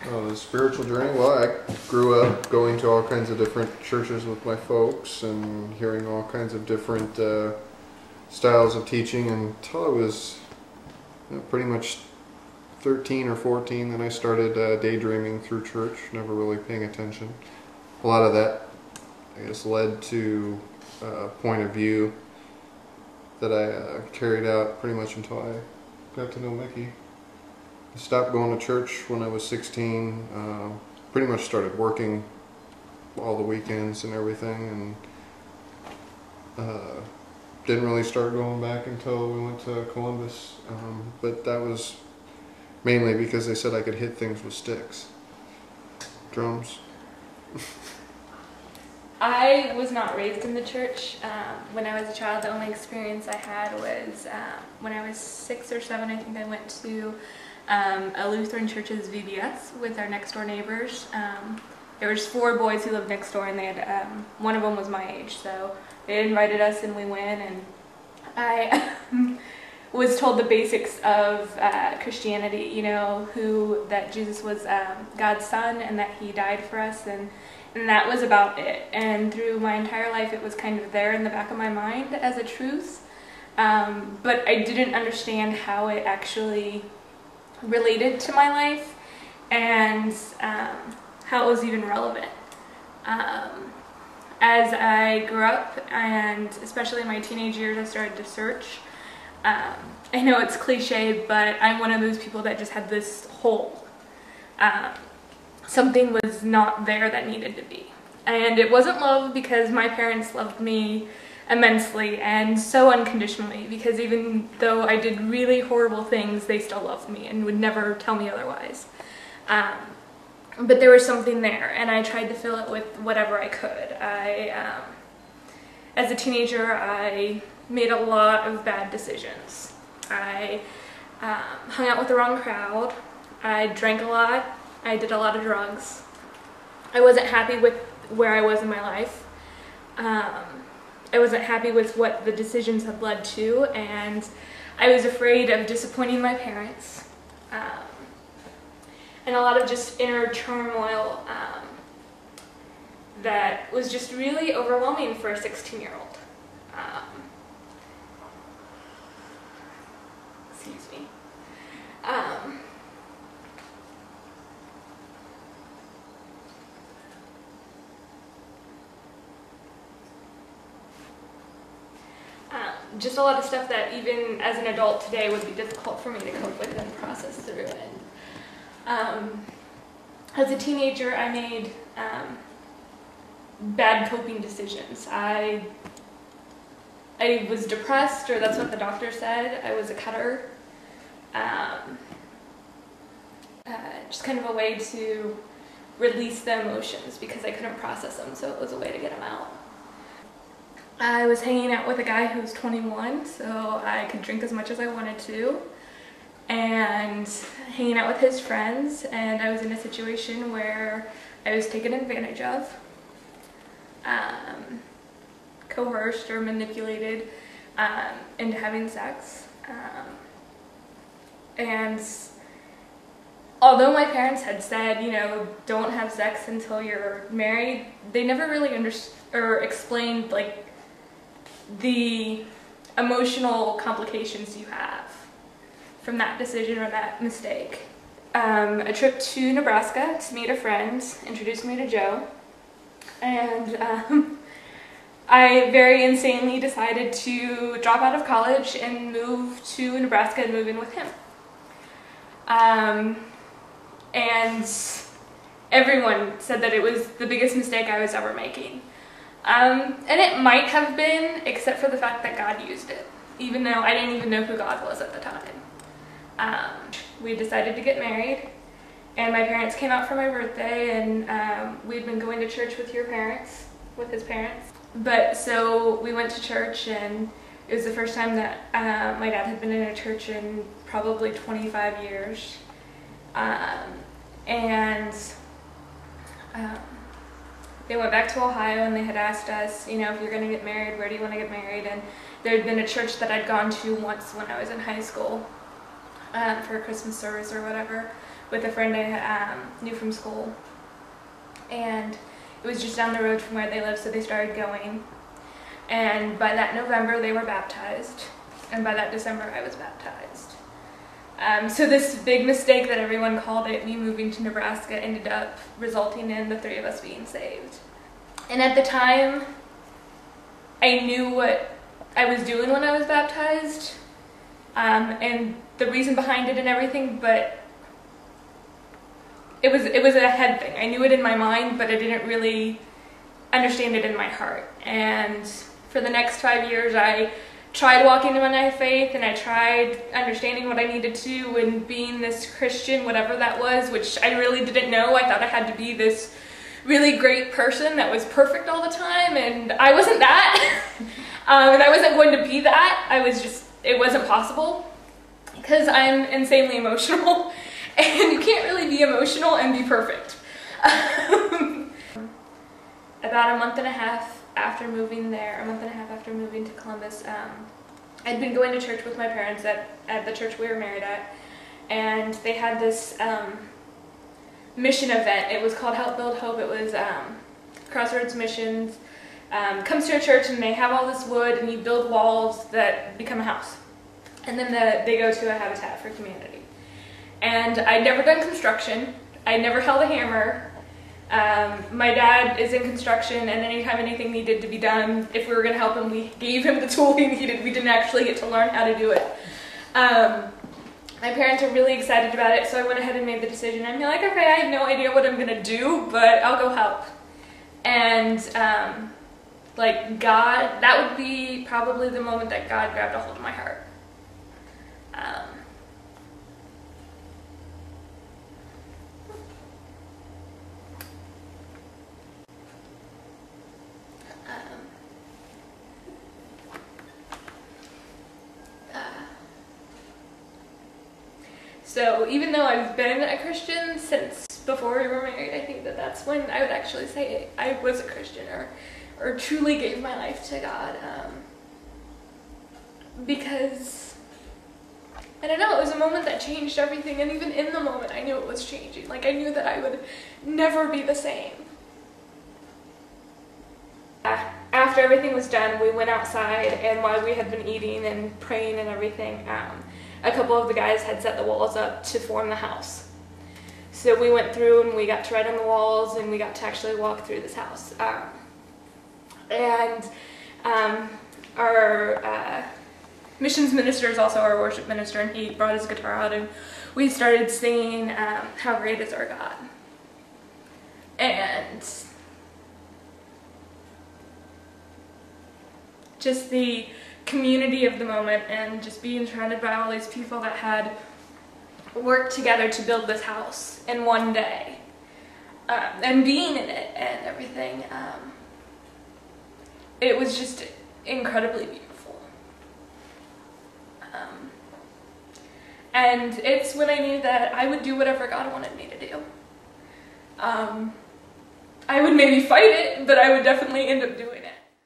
The spiritual journey, well, I grew up going to all kinds of different churches with my folks and hearing all kinds of different styles of teaching until I was pretty much 13 or 14. Then I started daydreaming through church, never really paying attention. A lot of that, I guess, led to a point of view that I carried out pretty much until I got to know Micki. I stopped going to church when I was 16, pretty much started working all the weekends and everything, and didn't really start going back until we went to Columbus, but that was mainly because they said I could hit things with sticks. Drums. I was not raised in the church. When I was a child, the only experience I had was when I was 6 or 7, I think I went to a Lutheran church's VBS with our next door neighbors. There was 4 boys who lived next door, and they had one of them was my age, so they invited us and we went, and I was told the basics of Christianity, you know, that Jesus was God's son and that he died for us, and that was about it. And through my entire life it was kind of there in the back of my mind as a truth, but I didn't understand how it actually related to my life and how it was even relevant. As I grew up, and especially in my teenage years, I started to search. I know it's cliche, but I'm one of those people that just had this hole. Something was not there that needed to be. And it wasn't love, because my parents loved me immensely and so unconditionally, because even though I did really horrible things, they still loved me and would never tell me otherwise. But there was something there, and I tried to fill it with whatever I could. As a teenager, I made a lot of bad decisions. I hung out with the wrong crowd. I drank a lot. I did a lot of drugs. I wasn't happy with where I was in my life. I wasn't happy with what the decisions had led to, and I was afraid of disappointing my parents. And a lot of just inner turmoil that was just really overwhelming for a 16-year-old. Excuse me. Just a lot of stuff that even as an adult today would be difficult for me to cope with and process through. And as a teenager, I made bad coping decisions. I was depressed, or that's what the doctor said. I was a cutter. Just kind of a way to release the emotions because I couldn't process them, so it was a way to get them out. I was hanging out with a guy who was 21, so I could drink as much as I wanted to, and hanging out with his friends, and I was in a situation where I was taken advantage of, coerced or manipulated into having sex. And although my parents had said, you know, don't have sex until you're married, they never really understood or explained, like, the emotional complications you have from that decision or that mistake. A trip to Nebraska to meet a friend introduced me to Joe, and I very insanely decided to drop out of college and move to Nebraska and move in with him. And everyone said that it was the biggest mistake I was ever making. And it might have been, except for the fact that God used it, even though I didn't even know who God was at the time. We decided to get married, and my parents came out for my birthday, and we'd been going to church with his parents. But so we went to church, and it was the first time that my dad had been in a church in probably 25 years. They went back to Ohio, and they had asked us, you know, if you're going to get married, where do you want to get married? And there had been a church that I'd gone to once when I was in high school for a Christmas service or whatever, with a friend I knew from school, and it was just down the road from where they lived, so they started going. And by that November, they were baptized, and by that December, I was baptized. So this big mistake that everyone called it, me moving to Nebraska, ended up resulting in the three of us being saved. And at the time, I knew what I was doing when I was baptized, and the reason behind it and everything, but it was a head thing. I knew it in my mind, but I didn't really understand it in my heart. And for the next 5 years, I tried walking in my faith, and I tried understanding what I needed to and being this Christian, whatever that was, which I really didn't know. I thought I had to be this really great person that was perfect all the time, and I wasn't that. And I wasn't going to be that. It wasn't possible, because I'm insanely emotional, and you can't really be emotional and be perfect. About a month and a half after moving to Columbus, I'd been going to church with my parents at the church we were married at, and they had this mission event. It was called Help Build Hope. It was Crossroads Missions comes to a church, and they have all this wood, and you build walls that become a house, and then they go to a Habitat for Humanity. And I'd never done construction. I'd never held a hammer. My dad is in construction, and anytime anything needed to be done, if we were going to help him, we gave him the tool he needed. We didn't actually get to learn how to do it. My parents were really excited about it, so I went ahead and made the decision. I'm like, okay, I have no idea what I'm going to do, but I'll go help. And like God, that would be probably the moment that God grabbed a hold of my heart. So even though I've been a Christian since before we were married, I think that's when I would actually say I was a Christian, or truly gave my life to God. Because, I don't know, it was a moment that changed everything, and even in the moment I knew it was changing. Like, I knew that I would never be the same. After everything was done, we went outside, and while we had been eating and praying and everything, a couple of the guys had set the walls up to form the house. So we went through, and we got to write on the walls, and we got to actually walk through this house. Our missions minister is also our worship minister, and he brought his guitar out, and we started singing How Great Is Our God. And just the community of the moment, and just being surrounded by all these people that had worked together to build this house in one day, and being in it and everything, it was just incredibly beautiful. And it's when I knew that I would do whatever God wanted me to do. I would maybe fight it, but I would definitely end up doing it.